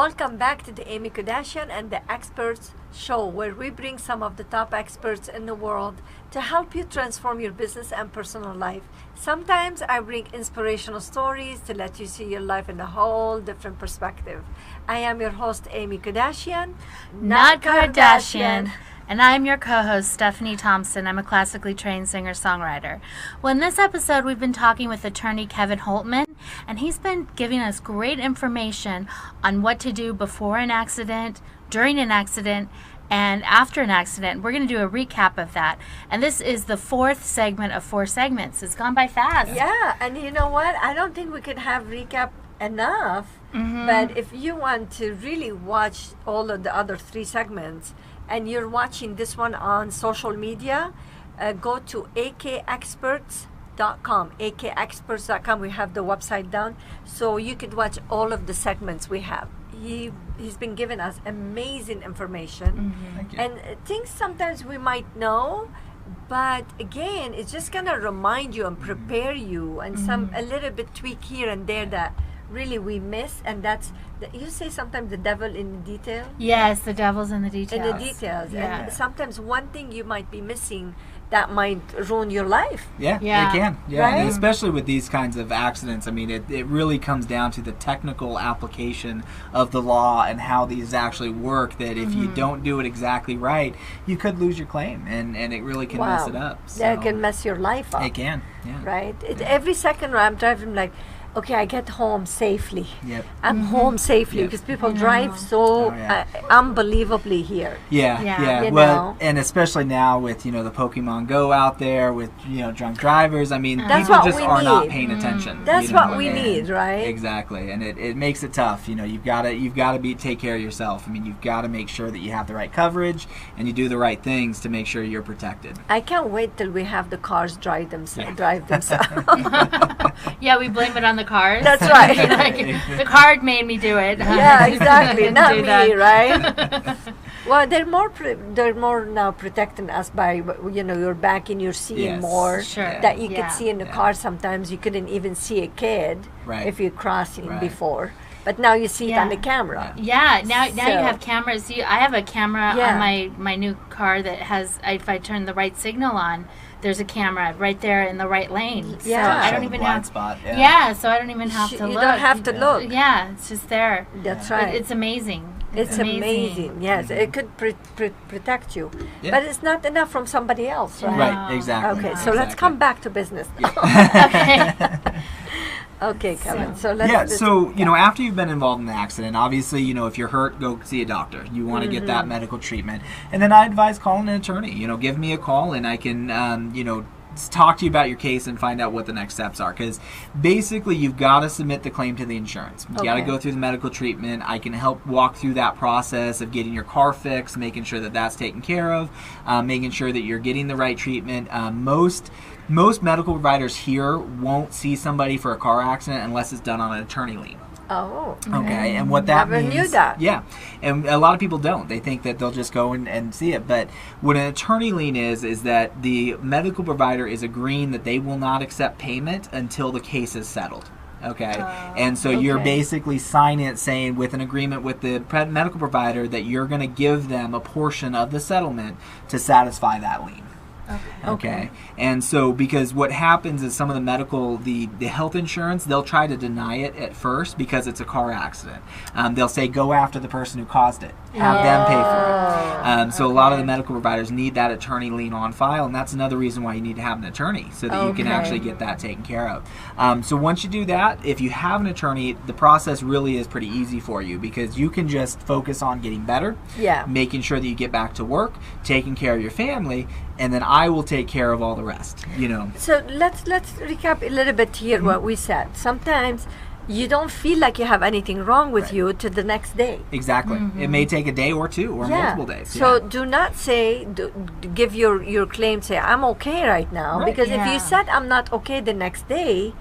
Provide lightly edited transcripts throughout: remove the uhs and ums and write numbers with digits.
welcome back to the Aimmee Kodachian and the Experts Show, where we bring some of the top experts in the world to help you transform your business and personal life. Sometimes I bring inspirational stories to let you see your life in a whole different perspective. I am your host, Aimmee Kodachian, not Kardashian. And I'm your co-host, Stephanie Thompson. I'm a classically trained singer-songwriter. Well, in this episode, we've been talking with attorney Kevin Holtman, and he's been giving us great information on what to do before an accident, during an accident, and after an accident. We're going to do a recap of that. And this is the fourth segment of 4 segments. It's gone by fast. Yeah, and you know what? I don't think we could have recap enough. But if you want to really watch all of the other 3 segments, and you're watching this one on social media, go to akexperts.com. akexperts.com. We have the website down, so you could watch all of the segments we have. He's been giving us amazing information, Thank you. and things sometimes we might know, but again, it's just gonna remind you and prepare you, and a little bit tweak here and there that really we miss, and that's you say sometimes the devil in the detail. Yes, the devil's in the details. In the details. Yeah. And sometimes one thing you might be missing that might ruin your life. Yeah, Yeah. it can. Yeah, Right? and especially with these kinds of accidents. I mean, it really comes down to the technical application of the law and how these actually work, that if you don't do it exactly right, you could lose your claim, and it really can mess it up. So. That can mess your life up. It can, yeah. Right? Every second when I'm driving, I'm like, okay, I get home safely. Yep. I'm home safely, Yep. because people drive so Oh, yeah. unbelievably here. Yeah. You Well, know. and especially now with, the Pokemon Go out there with, drunk drivers. I mean, That's people what just we are not need. paying attention. That's you know, what we and- need, right? Exactly. And it makes it tough. You've got to take care of yourself. I mean, you've got to make sure that you have the right coverage and you do the right things to make sure you're protected. I can't wait till we have the cars drive themselves. Yeah, we blame it on the cars. That's right. Like, the card made me do it. Yeah, exactly. Didn't Not do me, that. right? Well, they're more now protecting us by, you're back and you're seeing Yes. more Sure. that you Yeah. could see in the Yeah. car. Sometimes you couldn't even see a kid Right. if you're crossing Right. before, but now you see it Yeah. on the camera. Yeah, now you So- have cameras. I have a camera Yeah. on my new car that has, if I turn the right signal on, there's a camera right there in the right lane. Yeah. So I Show don't the even blind have. spot. Yeah, so I don't even have to You look. don't have to look. Yeah, it's just there. That's It- right. It's amazing. It's amazing. Yes, it could protect you, Yeah. but it's not enough from somebody else, right? Right, exactly. Okay, so let's Exactly. come back to business. Okay. Okay, Kevin. So let's. Yeah, let's- so, after you've been involved in the accident, obviously, if you're hurt, go see a doctor. You want to get that medical treatment. And then I advise calling an attorney. Give me a call and I can, talk to you about your case and find out what the next steps are. Because basically, you've got to submit the claim to the insurance. You got to Okay. go through the medical treatment. I can help walk through that process of getting your car fixed, making sure that that's taken care of, making sure that you're getting the right treatment. Most medical providers here won't see somebody for a car accident unless it's done on an attorney lien. Oh. Okay, and what that Never means... knew that. Yeah, and a lot of people don't. They think that they'll just go and see it. But what an attorney lien is that the medical provider is agreeing that they will not accept payment until the case is settled. Okay, and so you're okay. basically signing it saying with an agreement with the medical provider that you're going to give them a portion of the settlement to satisfy that lien. Okay. And so because what happens is some of the medical, the health insurance, they'll try to deny it at first because it's a car accident. They'll say, go after the person who caused it. Have them pay for it. So a lot of the medical providers need that attorney lien on file, and that's another reason why you need to have an attorney so that you can Okay. actually get that taken care of. So once you do that, if you have an attorney, the process really is pretty easy for you because you can just focus on getting better, Yeah. making sure that you get back to work, taking care of your family, and then I will take care of all the rest, you know. So let's recap a little bit here what we said. Sometimes you don't feel like you have anything wrong with Right. you to the next day. Exactly. It may take a day or two or multiple days. So do not say, give your claim, say, I'm okay right now. Right. Because if Yeah. you said, I'm not okay the next day,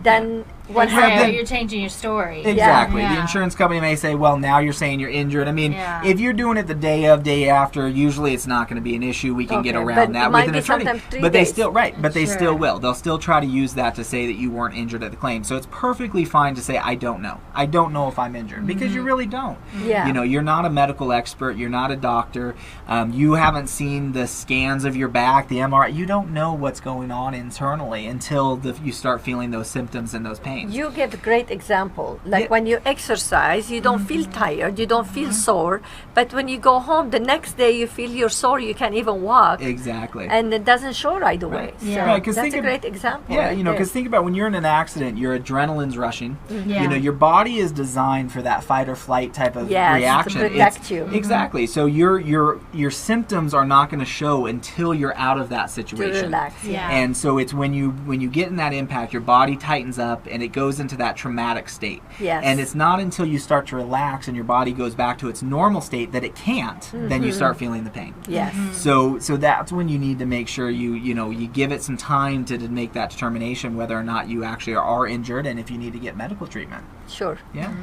then what happened. You're changing your story. Exactly. Yeah. The insurance company may say, well, now you're saying you're injured. I mean, Yeah. if you're doing it the day of, day after, usually it's not going to be an issue. We can get around that with an attorney. But they still, but they still will. They'll still try to use that to say that you weren't injured at the claim. So it's perfectly fine to say, I don't know. I don't know if I'm injured, because you really don't. Yeah. You know, you're not a medical expert. You're not a doctor. You haven't seen the scans of your back, the MRI. You don't know what's going on internally until you start feeling those symptoms and those pains. You give a great example. Like when you exercise, you don't feel tired, you don't feel sore. But when you go home, the next day you feel you're sore, you can't even walk. Exactly. And it doesn't show right away. Right. Yeah. So That's a great example. Yeah, right you know, there. because think about when you're in an accident, your adrenaline's rushing. Yeah. You know, your body is designed for that fight or flight type of reaction. to protect you. Exactly. So your symptoms are not going to show until you're out of that situation. To relax. Yeah. And so it's when you get in that impact, your body tightens up and it goes into that traumatic state. Yes. And it's not until you start to relax and your body goes back to its normal state that it can't, then you start feeling the pain. Yes. So that's when you need to make sure you give it some time to make that determination whether or not you actually are injured and if you need to get medical treatment. Sure. Yeah.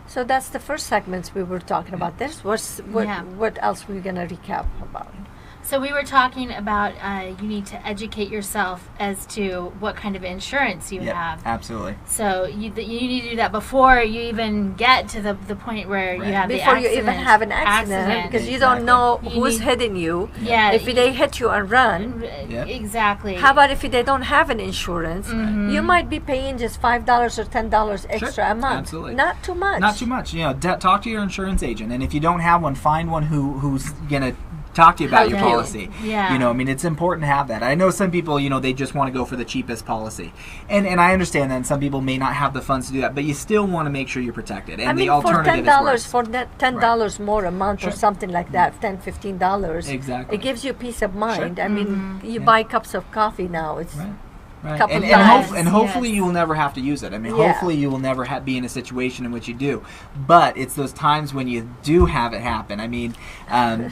So that's the first segments we were talking about. What else we're gonna recap about? So we were talking about you need to educate yourself as to what kind of insurance you have. Absolutely. So you need to do that before you even get to the point where you have before the accident. you even have an accident, because you don't know who's hitting you. Yeah. If they hit you and run. Exactly. How about if they don't have an insurance? You might be paying just $5 or $10 extra a month. Absolutely. Not too much. Not too much. You know, talk to your insurance agent, and if you don't have one, find one who's gonna talk to you about your policy. Yeah. You know, I mean, it's important to have that. I know some people, you know, they just want to go for the cheapest policy. And I understand that, and some people may not have the funds to do that, but you still want to make sure you're protected. And the alternative is worse. For $10 more a month or something like that, $10, $15. Exactly. It gives you peace of mind. Sure. I mean, you buy cups of coffee now. It's Right. couple And times. hopefully you will never have to use it. I mean, hopefully you will never be in a situation in which you do. But it's those times when you do have it happen. I mean,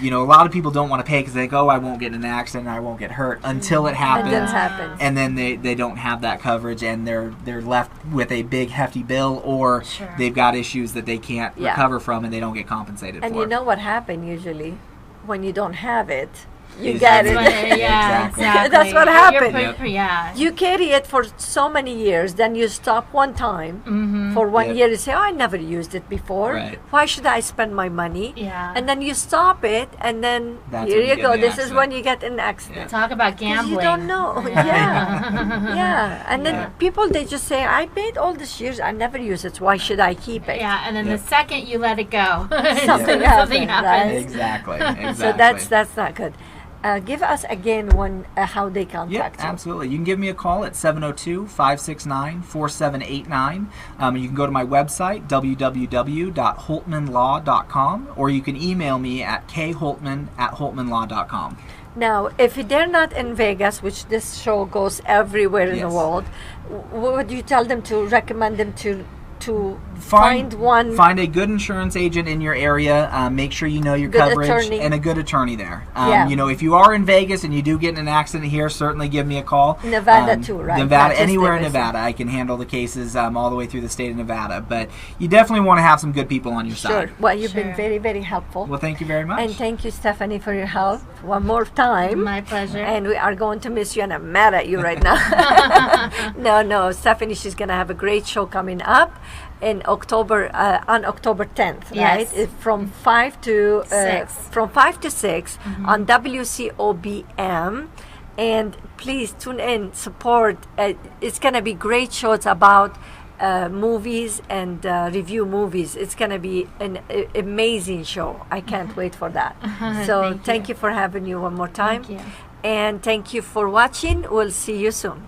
you know, a lot of people don't want to pay because they think, oh, I won't get in an accident, I won't get hurt until it happens. It does happen. And then they don't have that coverage, and they're left with a big hefty bill, or they've got issues that they can't recover from, and they don't get compensated and for. you know what happened usually when you don't have it. You Is get that it. Exactly. That's what happened. Yeah. You carry it for so many years, then you stop one time for 1 year. You say, "Oh, I never used it before. Right. Why should I spend my money?" Yeah. And then you stop it, and then That's here when you you go. get in the This is accident. when you get in an accident. Talk about 'Cause gambling. you don't know. Yeah. And then people, they just say, "I paid all these years. I never use it. So why should I keep it?" Yeah, and then the second you let it go, Something something happens, happens. right? Exactly. So that's not good. Give us again how they contact you. Absolutely. You can give me a call at 702-569-4789. You can go to my website, www.holtmanlaw.com, or you can email me at kholtman@holtmanlaw.com. Now, if they're not in Vegas, which this show goes everywhere in the Yes. world, what would you tell them to recommend them to find one? Find a good insurance agent in your area. Make sure you know your Good coverage attorney. and a good attorney there. Yeah. You know, if you are in Vegas and you do get in an accident here, certainly give me a call. Nevada too, right? Not Nevada, just anywhere in Vegas. Nevada, I can handle the cases all the way through the state of Nevada. But you definitely want to have some good people on your Sure. side. Well, you've been very, very helpful. Well, thank you very much. And thank you, Stephanie, for your help one more time. My pleasure. And we are going to miss you, and I'm mad at you right now. No, Stephanie, she's going to have a great show coming up in October, on October 10th, right? Yes. From 5 to 6. From 5 to 6 on WCOBM. And please tune in, support. It's going to be great shows about movies and review movies. It's going to be an amazing show. I can't wait for that. So thank you for having you one more time. Thank you. And thank you for watching. We'll see you soon.